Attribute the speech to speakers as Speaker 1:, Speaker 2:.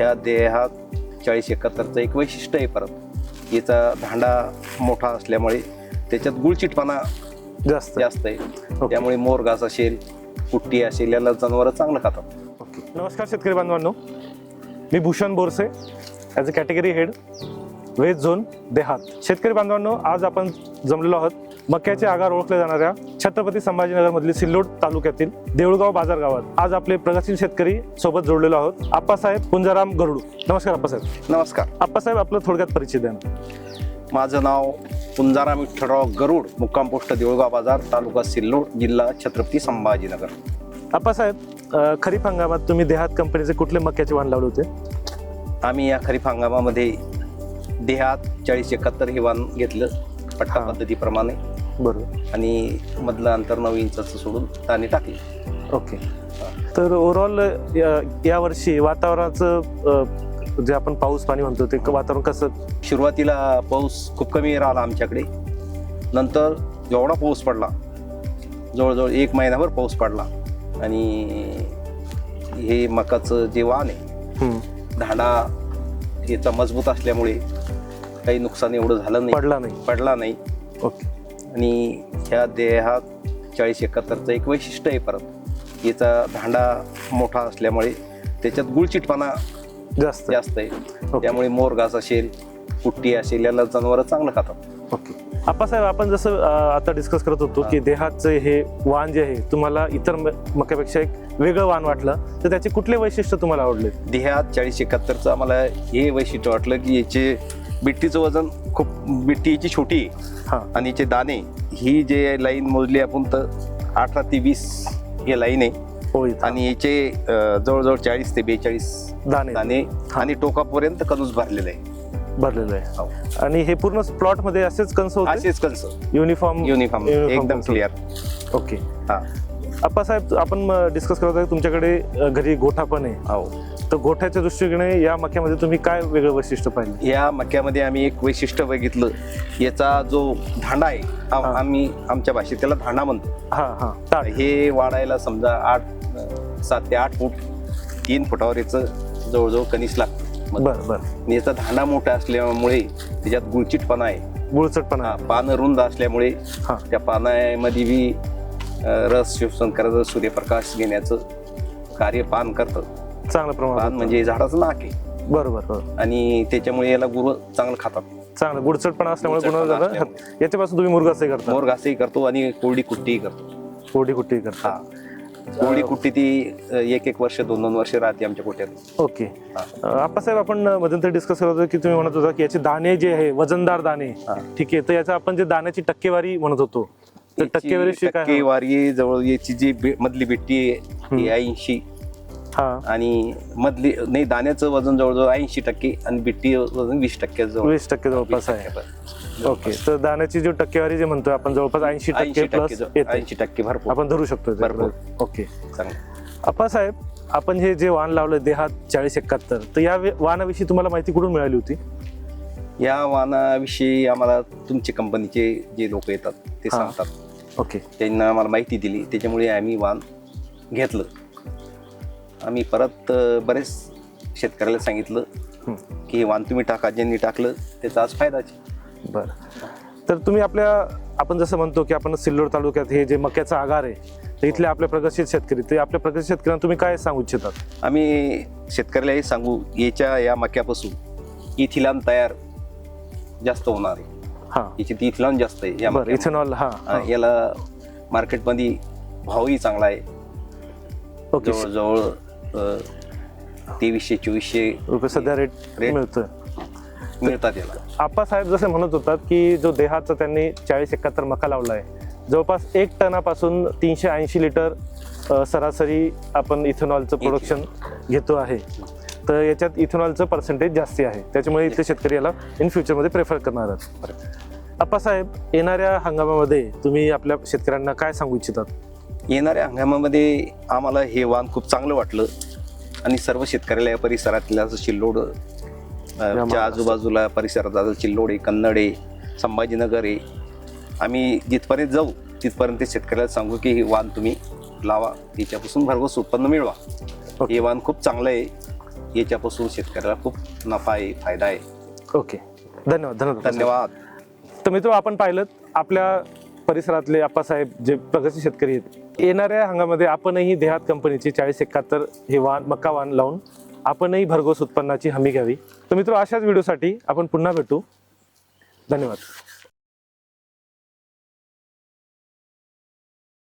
Speaker 1: ह्या देहात 4071चं एक वैशिष्ट्य आहे. परत याचा धांडा मोठा असल्यामुळे त्याच्यात गुळचिटपणा जास्त आहे. त्यामुळे मोरघास असेल, कुट्टी असेल, याला जनावरं चांगलं खातात.
Speaker 2: ओके. नमस्कार शेतकरी बांधवांनो, मी Bhushan Borse, as a category head west zone Dehaat. शेतकरी बांधवांनो, आज आपण जमलेलो आहोत मक्याचे आगार ओळखले जाणाऱ्या छत्रपती संभाजीनगर मधील सिल्लोड तालुक्यातील देऊळगाव बाजार गावात आज आपले प्रगतशील शेतकरी सोबत जोडलेलो आहोत. आप्पासाहेब पुंजाराम गरुड. नमस्कार आप्पासाहेब.
Speaker 1: नमस्कार
Speaker 2: आप्पासाहेब, आपलं थोडक्यात परिचय द्या ना.
Speaker 1: माझं नाव पुंजाराम विठ्ठलराव गरुड, मुक्काम पोस्ट देऊळगाव बाजार, तालुका सिल्लोड, जिल्हा छत्रपती संभाजीनगर.
Speaker 2: आप्पासाहेब, खरीप हंगामात तुम्ही देहात कंपनीचे कुठले मक्याचे वाण लावले होते?
Speaker 1: आम्ही या खरीप हंगामामध्ये देहात 4071 हे वाण घेतलं पट्टा पद्धतीप्रमाणे.
Speaker 2: बरोबर.
Speaker 1: आणि मधलं अंतर 9 इंचाचं सोडून दाणे टाकले.
Speaker 2: ओके. तर ओव्हरऑल या वर्षी वातावरणाचं जे आपण पाऊस पाणी म्हणतो ते वातावरण कसं?
Speaker 1: सुरुवातीला पाऊस खूप कमी राहिला आमच्याकडे. नंतर एवढा पाऊस पडला, जवळजवळ 1 महिनाभर पाऊस पडला. आणि हे मकाचं जे वाण आहे, धांडा याचा मजबूत असल्यामुळे काही नुकसान एवढं झालं नाही, पडला नाही.
Speaker 2: ओके.
Speaker 1: आणि ह्या देहात 4071चं एक वैशिष्ट्य आहे. परत याचा धांडा मोठा असल्यामुळे त्याच्यात गुळचिटपणा जास्त आहे. त्यामुळे मोरघास असेल, कुट्टी असेल, याला जनावरं चांगलं खातात.
Speaker 2: ओके. आप्पासाहेब, आपण जसं आता डिस्कस करत होतो की देहातचं हे वाण जे आहे तुम्हाला इतर मक्यापेक्षा एक वेगळं वाण वाटलं, तर त्याचे कुठले वैशिष्ट्य तुम्हाला आवडले?
Speaker 1: देहात 4071चं आम्हाला हे वैशिष्ट्य वाटलं की याचे बिट्टीचं वजन खूप, बिट्टी याची छोटी आहे. आणि याचे दाणे, ही जे लाईन मोजली आपण तर 18 ते 20 हे लाईन आहे. आणि याचे जवळजवळ 40 ते 42 दाणे आणि टोकापर्यंत कणूस भरलेलं आहे.
Speaker 2: आणि हे पूर्ण प्लॉट मध्ये असेच कंस होते?
Speaker 1: असेच कंस,
Speaker 2: युनिफॉर्म
Speaker 1: एकदम क्लिअर.
Speaker 2: ओके. आप्पासाहेब, आपण डिस्कस करत आहे तुमच्याकडे घरी गोठा पण आहे. तर गोठ्याच्या दृष्टीने या मक्यामध्ये तुम्ही काय वेगळं वैशिष्ट्य पाहिलं?
Speaker 1: या मक्यामध्ये आम्ही एक वैशिष्ट्य बघितलं, याचा जो धांडा आहे, आम्ही आमच्या भाषेत त्याला धांडा म्हणतो. हे वाढायला समजा 7 ते 8 फूट, 3 फुटावर याचं जवळजवळ कणीस लागतं.
Speaker 2: बरं.
Speaker 1: याचा धांडा मोठा असल्यामुळे त्याच्यात गुळचिटपणा आहे. पानं रुंद असल्यामुळे त्या पानामध्ये बी रस शोषण करायचं, सूर्यप्रकाश घेण्याचं कार्य पान करतं.
Speaker 2: चांगलं प्रमाण,
Speaker 1: पान म्हणजे झाडाचं नाक आहे.
Speaker 2: बरोबर.
Speaker 1: आणि त्याच्यामुळे याला गुरं चांगलं खातात.
Speaker 2: चांगलं गुडचटपणा असल्यामुळे याच्यापासून तुम्ही
Speaker 1: मोरघासही करतो आणि कोरडी कुट्टीही करतो. कोरडी कुट्टी ती 1 वर्ष 2 वर्ष राहते आमच्या कोट्यात.
Speaker 2: ओके. आप्पासाहेब, आपण मध्यंतरी डिस्कस करत होतो की तुम्ही म्हणत होता की याचे दाणे जे आहे वजनदार दाणे, ठीक आहे, तर याचा आपण जे दाण्याची टक्केवारी म्हणत होतो, तर
Speaker 1: टक्केवारी जवळ याची जी मधली बिट्टी आहे 80, आणि मधली नाही, दाण्याचं वजन जवळजवळ 80% आणि बिट्टी वजन 20%
Speaker 2: जवळपास आहे. ओके. तर दाण्याची जी टक्केवारी जे म्हणतोय आपण जवळपास 80%
Speaker 1: भरपूर
Speaker 2: आपण धरू शकतो. ओके. आप्पासाहेब, आपण हे जे वाण लावलं देहात 4071, तर या वाणाविषयी तुम्हाला माहिती कुठून मिळाली होती?
Speaker 1: या वाणाविषयी आम्हाला तुमच्या कंपनीचे जे लोक येतात ते सांगतात.
Speaker 2: ओके.
Speaker 1: त्यांना आम्हाला माहिती दिली, त्याच्यामुळे आम्ही वाण घेतलं. आम्ही परत बरेच शेतकऱ्याला सांगितलं की हे वाण तुम्ही टाका, ज्यांनी टाकलं त्याचा आज फायदाच.
Speaker 2: बरं. तर तुम्ही आपण जसं म्हणतो की आपण सिल्लोड तालुक्यात हे जे मक्याचा आगार आहे, तर इथले आपले प्रगतशील शेतकरी, ते आपल्या प्रगतशील शेतकऱ्यांना तुम्ही काय सांगू इच्छितात?
Speaker 1: आम्ही शेतकऱ्याला हे सांगू, या मक्यापासून इथिलॉन तयार जास्त होणार आहे. याची इथिलॉन जास्त आहे.
Speaker 2: इथेनॉल,
Speaker 1: याला मार्केटमध्ये भावही चांगला आहे. जवळजवळ 2300-2400 रुपये
Speaker 2: सध्या रेट
Speaker 1: मिळतात याला.
Speaker 2: आप्पासाहेब जसे म्हणत होतात की जो देहाचा त्यांनी 4071 मका लावला आहे, जवळपास 1 टनापासून 380 लिटर सरासरी आपण इथेनॉलचं प्रोडक्शन घेतो आहे. तर याच्यात इथेनॉलचं पर्सेंटेज जास्ती आहे, त्याच्यामुळे इथले शेतकरी याला इन फ्युचरमध्ये प्रेफर करणार आहेत. आप्पासाहेब, येणाऱ्या हंगामामध्ये तुम्ही आपल्या शेतकऱ्यांना काय सांगू इच्छितात?
Speaker 1: येणाऱ्या हंगामामध्ये आम्हाला हे वाण खूप चांगलं वाटलं. आणि सर्व शेतकऱ्याला या परिसरातल्या सिल्लोड आजूबाजूला परिसरात चिल्लोड आहे, कन्नड आहे, संभाजीनगर आहे, आम्ही जिथपर्यंत जाऊ तिथपर्यंत शेतकऱ्याला सांगू की हे वाण तुम्ही लावा, त्याच्यापासून भरघोस उत्पन्न मिळवा. हे वाण खूप चांगलं आहे. याच्यापासून शेतकऱ्याला खूप नफा आहे, फायदा आहे.
Speaker 2: ओके, धन्यवाद धन्यवाद
Speaker 1: धन्यवाद.
Speaker 2: तर मित्र, आपण पाहिलं आपल्या परिसरातले आप्पासाहेब जे प्रगतशील शेतकरी आहेत. येणाऱ्या हंगामामध्ये आपणही देहात कंपनीची 4071 हे वाण, मका वाण लावून आपणही भरघोस उत्पन्नाची हमी घ्यावी. तर मित्र, अशाच व्हिडिओसाठी आपण पुन्हा भेटू. धन्यवाद.